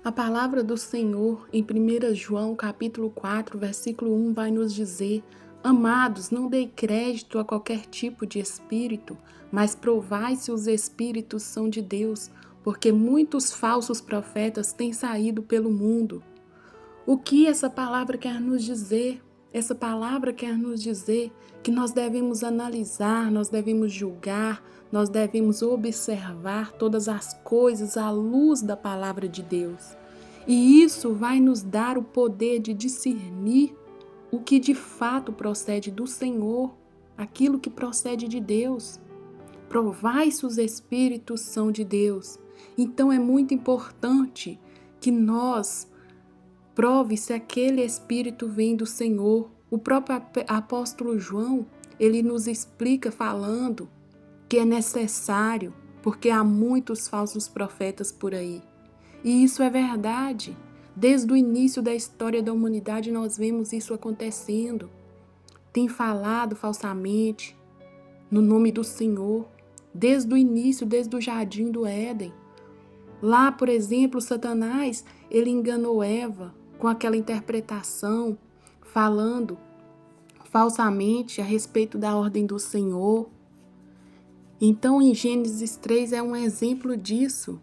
A palavra do Senhor em 1 João capítulo 4, versículo 1 vai nos dizer: Amados, não dei crédito a qualquer tipo de espírito, mas provai se os espíritos são de Deus, porque muitos falsos profetas têm saído pelo mundo. O que essa palavra quer nos dizer? Essa palavra quer nos dizer que nós devemos analisar, nós devemos julgar, nós devemos observar todas as coisas à luz da palavra de Deus. E isso vai nos dar o poder de discernir o que de fato procede do Senhor, aquilo que procede de Deus. Provai se os espíritos são de Deus. Então é muito importante que nós prove se aquele espírito vem do Senhor. O próprio apóstolo João, ele nos explica falando que é necessário, porque há muitos falsos profetas por aí. E isso é verdade. Desde o início da história da humanidade nós vemos isso acontecendo. Tem falado falsamente no nome do Senhor, desde o início, desde o jardim do Éden. Lá, por exemplo, Satanás, ele enganou Eva com aquela interpretação, falando falsamente a respeito da ordem do Senhor. Então, em Gênesis 3 é um exemplo disso.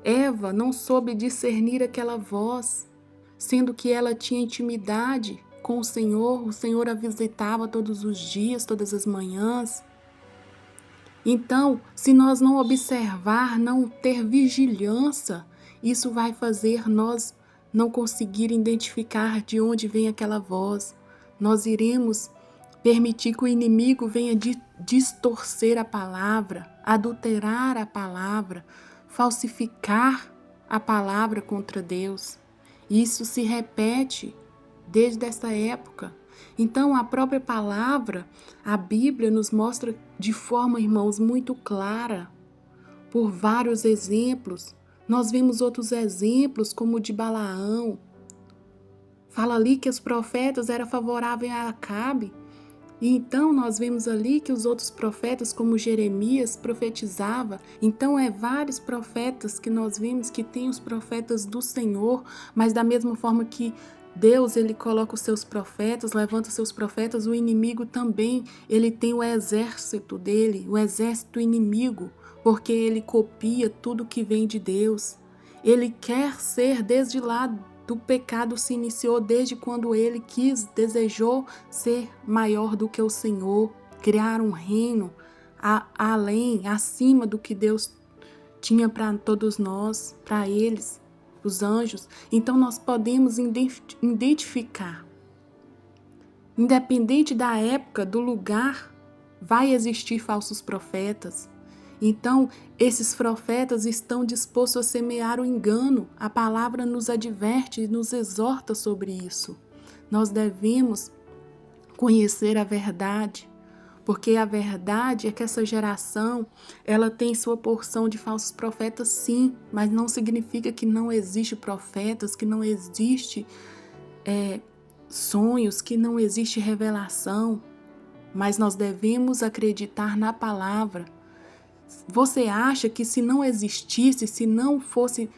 Eva não soube discernir aquela voz, sendo que ela tinha intimidade com o Senhor a visitava todos os dias, todas as manhãs. Então, se nós não observar, não ter vigilância, isso vai fazer nós não conseguir identificar de onde vem aquela voz. Nós iremos permitir que o inimigo venha distorcer a palavra, adulterar a palavra, falsificar a palavra contra Deus. Isso se repete desde essa época. Então, a própria palavra, a Bíblia, nos mostra de forma, irmãos, muito clara, por vários exemplos. Nós vemos outros exemplos, como o de Balaão. Fala ali que os profetas eram favoráveis a Acabe. E então nós vemos ali que os outros profetas, como Jeremias, profetizava. Então vários profetas que nós vimos que tem os profetas do Senhor, mas da mesma forma que Deus, ele coloca os seus profetas, levanta os seus profetas, o inimigo também, ele tem o exército dele, o exército inimigo, porque ele copia tudo que vem de Deus. Ele quer ser desde lá do pecado se iniciou desde quando ele desejou ser maior do que o Senhor, criar um reino além, acima do que Deus tinha para todos nós, para eles, os anjos. Então nós podemos identificar, independente da época, do lugar, vai existir falsos profetas. Então, esses profetas estão dispostos a semear o engano. A palavra nos adverte e nos exorta sobre isso. Nós devemos conhecer a verdade, porque a verdade é que essa geração, ela tem sua porção de falsos profetas, sim, mas não significa que não existe profetas, que não existe sonhos, que não existe revelação, mas nós devemos acreditar na palavra. Você acha que se não existisse, se não fosse,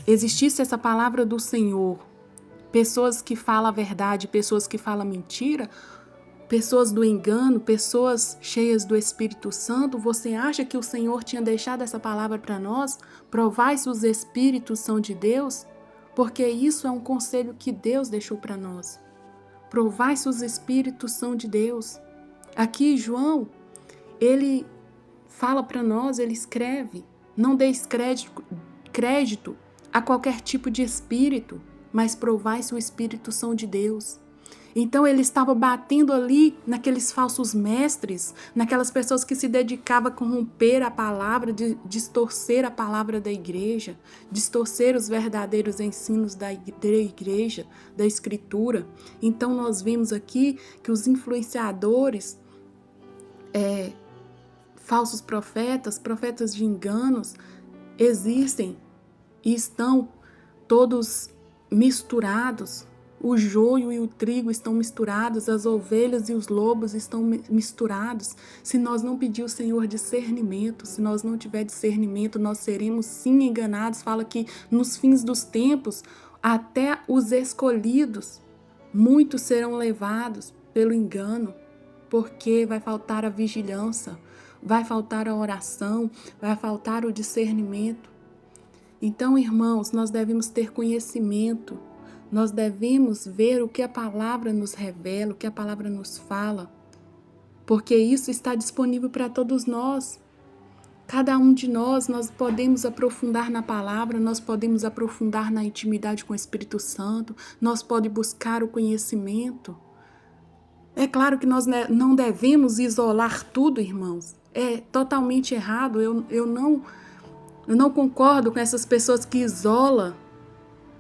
existisse essa palavra do Senhor, pessoas que falam a verdade, pessoas que falam mentira, pessoas do engano, pessoas cheias do Espírito Santo, você acha que o Senhor tinha deixado essa palavra para nós? Provai se os espíritos são de Deus? Porque isso é um conselho que Deus deixou para nós. Provai se os espíritos são de Deus. Aqui João, ele fala para nós, ele escreve: não deis crédito a qualquer tipo de espírito, mas provai se os espíritos são de Deus. Então ele estava batendo ali naqueles falsos mestres, naquelas pessoas que se dedicavam a corromper a palavra, distorcer a palavra da igreja, distorcer os verdadeiros ensinos da igreja, da escritura. Então nós vimos aqui que os influenciadores, falsos profetas, profetas de enganos, existem e estão todos misturados O joio e o trigo estão misturados, as ovelhas e os lobos estão misturados. Se nós não pedir ao Senhor discernimento, se nós não tiver discernimento, nós seremos sim enganados. Fala que nos fins dos tempos, até os escolhidos, muitos serão levados pelo engano, porque vai faltar a vigilância, vai faltar a oração, vai faltar o discernimento. Então, irmãos, nós devemos ter conhecimento. Nós devemos ver o que a palavra nos revela, o que a palavra nos fala, porque isso está disponível para todos nós. Cada um de nós podemos aprofundar na palavra, nós podemos aprofundar na intimidade com o Espírito Santo, nós podemos buscar o conhecimento. É claro que nós não devemos isolar tudo, irmãos. É totalmente errado. Eu não concordo com essas pessoas que isolam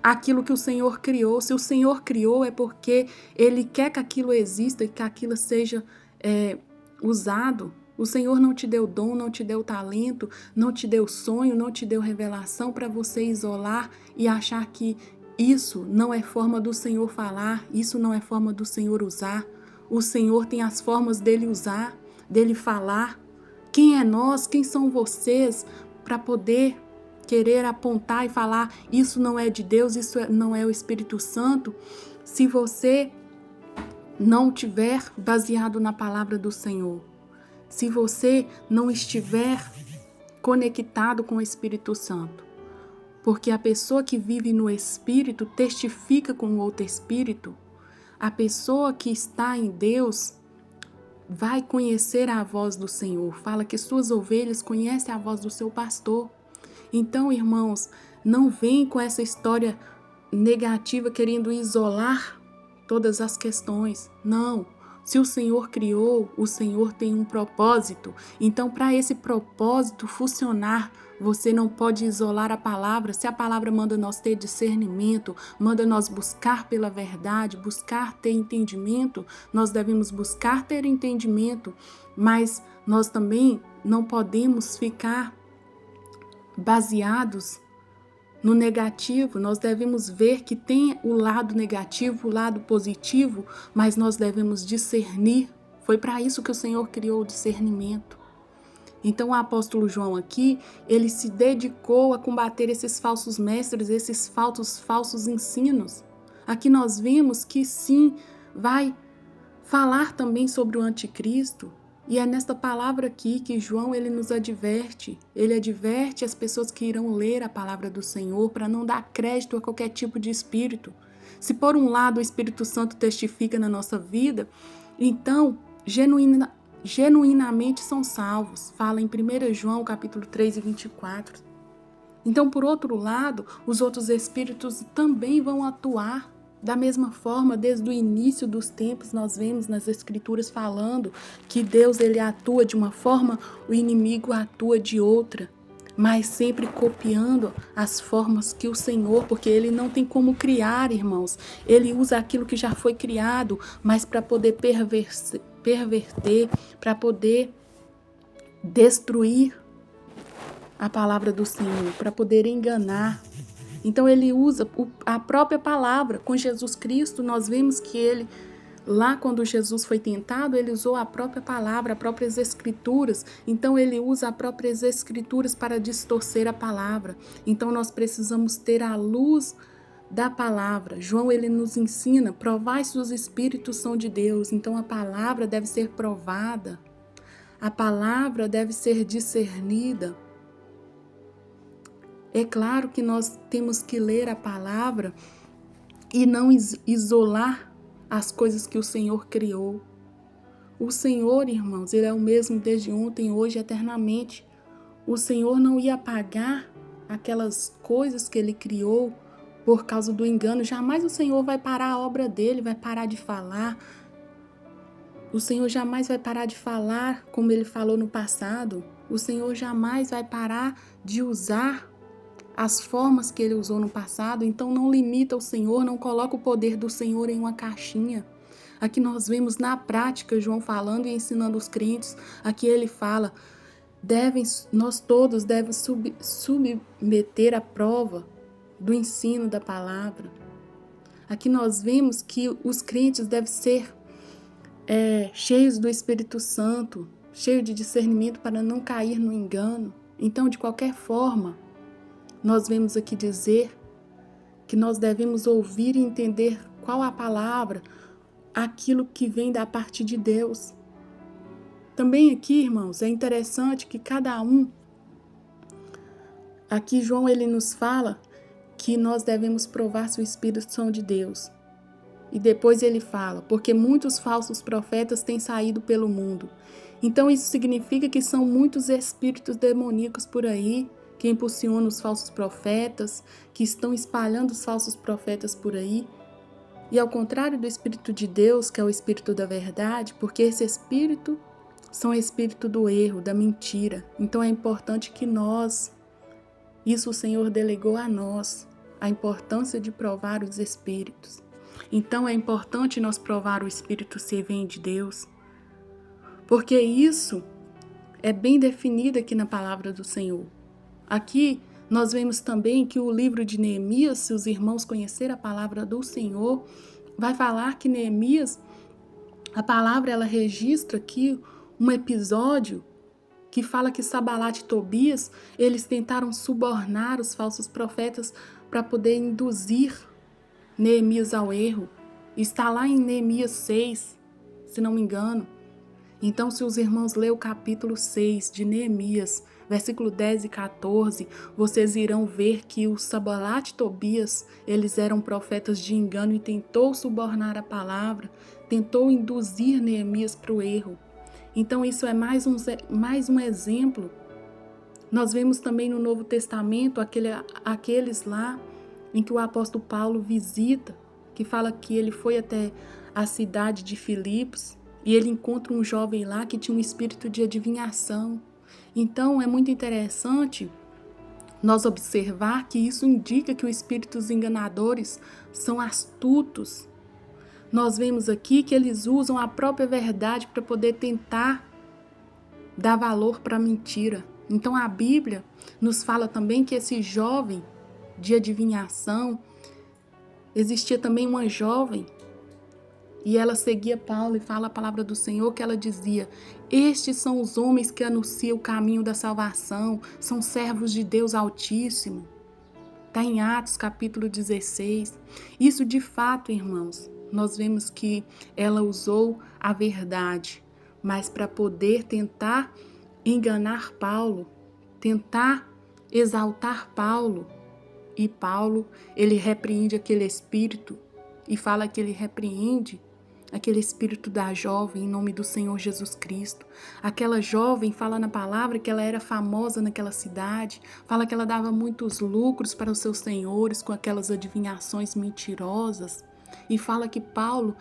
aquilo que o Senhor criou. Se o Senhor criou é porque Ele quer que aquilo exista e que aquilo seja usado. O Senhor não te deu dom, não te deu talento, não te deu sonho, não te deu revelação para você isolar e achar que isso não é forma do Senhor falar, isso não é forma do Senhor usar. O Senhor tem as formas dele usar, dele falar. Quem é nós, quem são vocês para poder querer apontar e falar isso não é de Deus, isso não é o Espírito Santo, se você não tiver baseado na palavra do Senhor, se você não estiver conectado com o Espírito Santo. Porque a pessoa que vive no Espírito testifica com o outro Espírito. A pessoa que está em Deus vai conhecer a voz do Senhor. Fala que suas ovelhas conhecem a voz do seu pastor. Então, irmãos, não vem com essa história negativa querendo isolar todas as questões. Não. Se o Senhor criou, o Senhor tem um propósito. Então, para esse propósito funcionar, você não pode isolar a palavra. Se a palavra manda nós ter discernimento, manda nós buscar pela verdade, buscar ter entendimento, nós devemos buscar ter entendimento, mas nós também não podemos ficar baseados no negativo. Nós devemos ver que tem o lado negativo, o lado positivo, mas nós devemos discernir. Foi para isso que o Senhor criou o discernimento. Então o apóstolo João aqui, ele se dedicou a combater esses falsos mestres, esses falsos ensinos. Aqui nós vemos que sim, vai falar também sobre o anticristo. E é nesta palavra aqui que João ele nos adverte. Ele adverte as pessoas que irão ler a palavra do Senhor para não dar crédito a qualquer tipo de espírito. Se por um lado o Espírito Santo testifica na nossa vida, então genuinamente são salvos. Fala em 1 João capítulo 3 e 24. Então, por outro lado, os outros espíritos também vão atuar. Da mesma forma, desde o início dos tempos, nós vemos nas Escrituras falando que Deus ele atua de uma forma, o inimigo atua de outra, mas sempre copiando as formas que o Senhor, porque ele não tem como criar, irmãos. Ele usa aquilo que já foi criado, mas para poder perverter, para poder destruir a palavra do Senhor, para poder enganar. Então ele usa a própria palavra. Com Jesus Cristo, nós vemos que ele, lá quando Jesus foi tentado, ele usou a própria palavra, as próprias escrituras. Então ele usa as próprias escrituras para distorcer a palavra. Então nós precisamos ter a luz da palavra. João ele nos ensina, provai se os espíritos são de Deus. Então a palavra deve ser provada. A palavra deve ser discernida. É claro que nós temos que ler a palavra e não isolar as coisas que o Senhor criou. O Senhor, irmãos, ele é o mesmo desde ontem, hoje, eternamente. O Senhor não ia apagar aquelas coisas que ele criou por causa do engano. Jamais o Senhor vai parar a obra dele, vai parar de falar. O Senhor jamais vai parar de falar como ele falou no passado. O Senhor jamais vai parar de usar as formas que ele usou no passado. Então não limita o Senhor, não coloca o poder do Senhor em uma caixinha. Aqui nós vemos na prática João falando e ensinando os crentes. Aqui ele fala, nós todos devemos submeter à prova do ensino da palavra. Aqui nós vemos que os crentes devem ser cheios do Espírito Santo, cheios de discernimento para não cair no engano. Então, de qualquer forma, nós vemos aqui dizer que nós devemos ouvir e entender qual a palavra, aquilo que vem da parte de Deus. Também aqui, irmãos, é interessante que cada um, aqui João ele nos fala que nós devemos provar se o Espírito são de Deus. E depois ele fala, porque muitos falsos profetas têm saído pelo mundo. Então isso significa que são muitos espíritos demoníacos por aí, que impulsionam os falsos profetas, que estão espalhando os falsos profetas por aí. E ao contrário do Espírito de Deus, que é o Espírito da verdade, porque esse Espírito são o Espírito do erro, da mentira. Então é importante que nós, isso o Senhor delegou a nós, a importância de provar os Espíritos. Então é importante nós provar o Espírito se vem de Deus, porque isso é bem definido aqui na palavra do Senhor. Aqui nós vemos também que o livro de Neemias, se os irmãos conhecerem a palavra do Senhor, vai falar que Neemias, a palavra ela registra aqui um episódio que fala que Sanbalat e Tobias, eles tentaram subornar os falsos profetas para poder induzir Neemias ao erro. Está lá em Neemias 6, se não me engano. Então, se os irmãos lerem o capítulo 6 de Neemias, versículo 10 e 14, vocês irão ver que o Sanbalat e Tobias, eles eram profetas de engano e tentou subornar a palavra, tentou induzir Neemias para o erro. Então, isso é mais um exemplo. Nós vemos também no Novo Testamento aqueles lá em que o apóstolo Paulo visita, que fala que ele foi até a cidade de Filipos e ele encontra um jovem lá que tinha um espírito de adivinhação. Então, é muito interessante nós observar que isso indica que os espíritos enganadores são astutos. Nós vemos aqui que eles usam a própria verdade para poder tentar dar valor para a mentira. Então, a Bíblia nos fala também que esse jovem de adivinhação, existia também uma jovem e ela seguia Paulo e fala a palavra do Senhor que ela dizia: estes são os homens que anunciam o caminho da salvação, são servos de Deus Altíssimo. Está em Atos capítulo 16. Isso de fato, irmãos, nós vemos que ela usou a verdade, mas para poder tentar enganar Paulo, tentar exaltar Paulo. E Paulo, ele repreende aquele espírito e fala que ele repreende aquele espírito da jovem em nome do Senhor Jesus Cristo. Aquela jovem fala na palavra que ela era famosa naquela cidade, fala que ela dava muitos lucros para os seus senhores com aquelas adivinhações mentirosas. E fala que Paulo,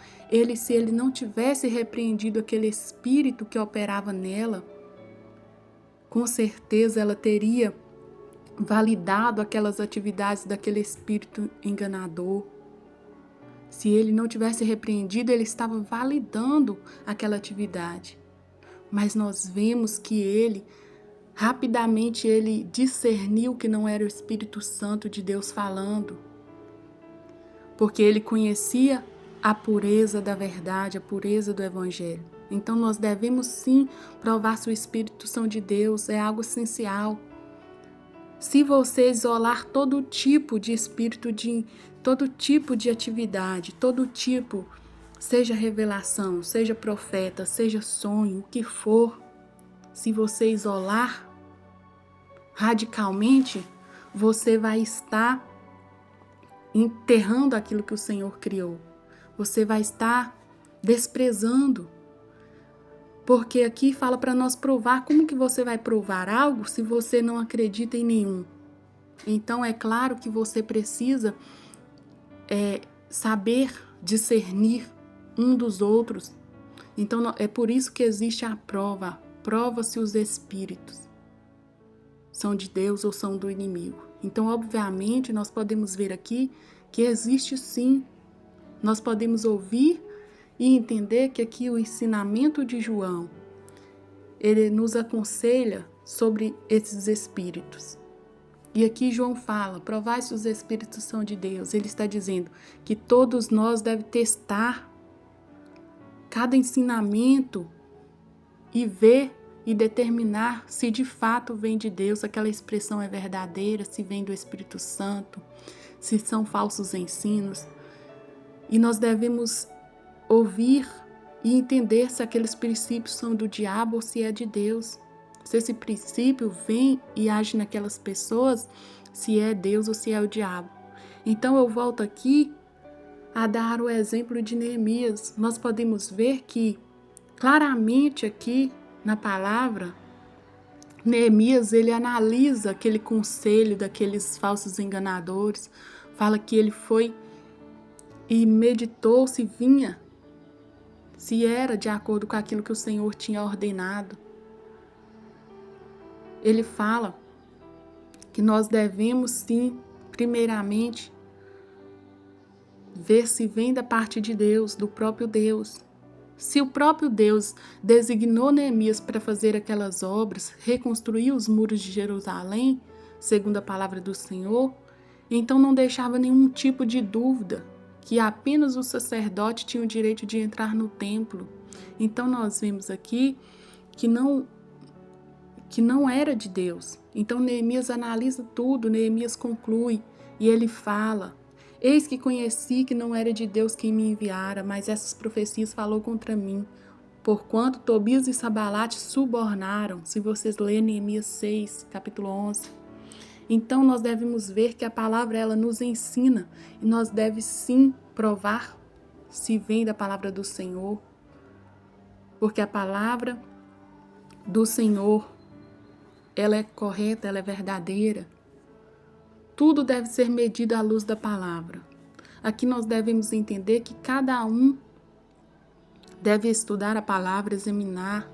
se ele não tivesse repreendido aquele espírito que operava nela, com certeza ela teria validado aquelas atividades daquele espírito enganador. Se ele não tivesse repreendido, ele estava validando aquela atividade. Mas nós vemos que ele, rapidamente, ele discerniu que não era o Espírito Santo de Deus falando, porque ele conhecia a pureza da verdade, a pureza do Evangelho. Então nós devemos sim provar se o Espírito são de Deus, é algo essencial. Se você isolar todo tipo de espírito, todo tipo de atividade, todo tipo, seja revelação, seja profeta, seja sonho, o que for, se você isolar radicalmente, você vai estar enterrando aquilo que o Senhor criou. Você vai estar desprezando. Porque aqui fala para nós provar. Como que você vai provar algo se você não acredita em nenhum? Então é claro que você precisa saber discernir um dos outros. Então é por isso que existe a prova. Prova-se os espíritos são de Deus ou são do inimigo. Então, obviamente, nós podemos ver aqui que existe sim. Nós podemos ouvir e entender que aqui o ensinamento de João, ele nos aconselha sobre esses espíritos. E aqui João fala, provai se os Espíritos são de Deus. Ele está dizendo que todos nós devemos testar cada ensinamento e ver e determinar se de fato vem de Deus, aquela expressão é verdadeira, se vem do Espírito Santo, se são falsos ensinos. E nós devemos ouvir e entender se aqueles princípios são do diabo ou se é de Deus. Se esse princípio vem e age naquelas pessoas, se é Deus ou se é o diabo. Então eu volto aqui a dar o exemplo de Neemias. Nós podemos ver que claramente aqui na palavra, Neemias ele analisa aquele conselho daqueles falsos enganadores, fala que ele foi e meditou se vinha, se era de acordo com aquilo que o Senhor tinha ordenado. Ele fala que nós devemos sim, primeiramente, ver se vem da parte de Deus, do próprio Deus. Se o próprio Deus designou Neemias para fazer aquelas obras, reconstruir os muros de Jerusalém, segundo a palavra do Senhor, então não deixava nenhum tipo de dúvida que apenas o sacerdote tinha o direito de entrar no templo. Então nós vemos aqui que não era de Deus. Então Neemias analisa tudo, Neemias conclui e ele fala: eis que conheci que não era de Deus quem me enviara, mas essas profecias falou contra mim, porquanto Tobias e Sabalate subornaram. Se vocês lerem Neemias 6, capítulo 11. Então nós devemos ver que a palavra ela nos ensina e nós devemos sim provar se vem da palavra do Senhor, porque a palavra do Senhor ela é correta, ela é verdadeira. Tudo deve ser medido à luz da palavra. Aqui nós devemos entender que cada um deve estudar a palavra, examinar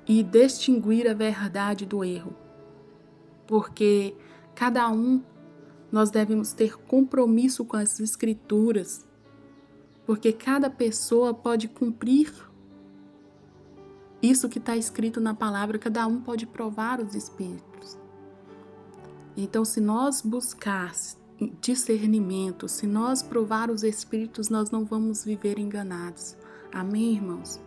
e distinguir a verdade do erro. Porque cada um nós devemos ter compromisso com as escrituras. Porque cada pessoa pode cumprir isso que está escrito na palavra, cada um pode provar os espíritos. Então, se nós buscarmos discernimento, se nós provar os espíritos, nós não vamos viver enganados. Amém, irmãos?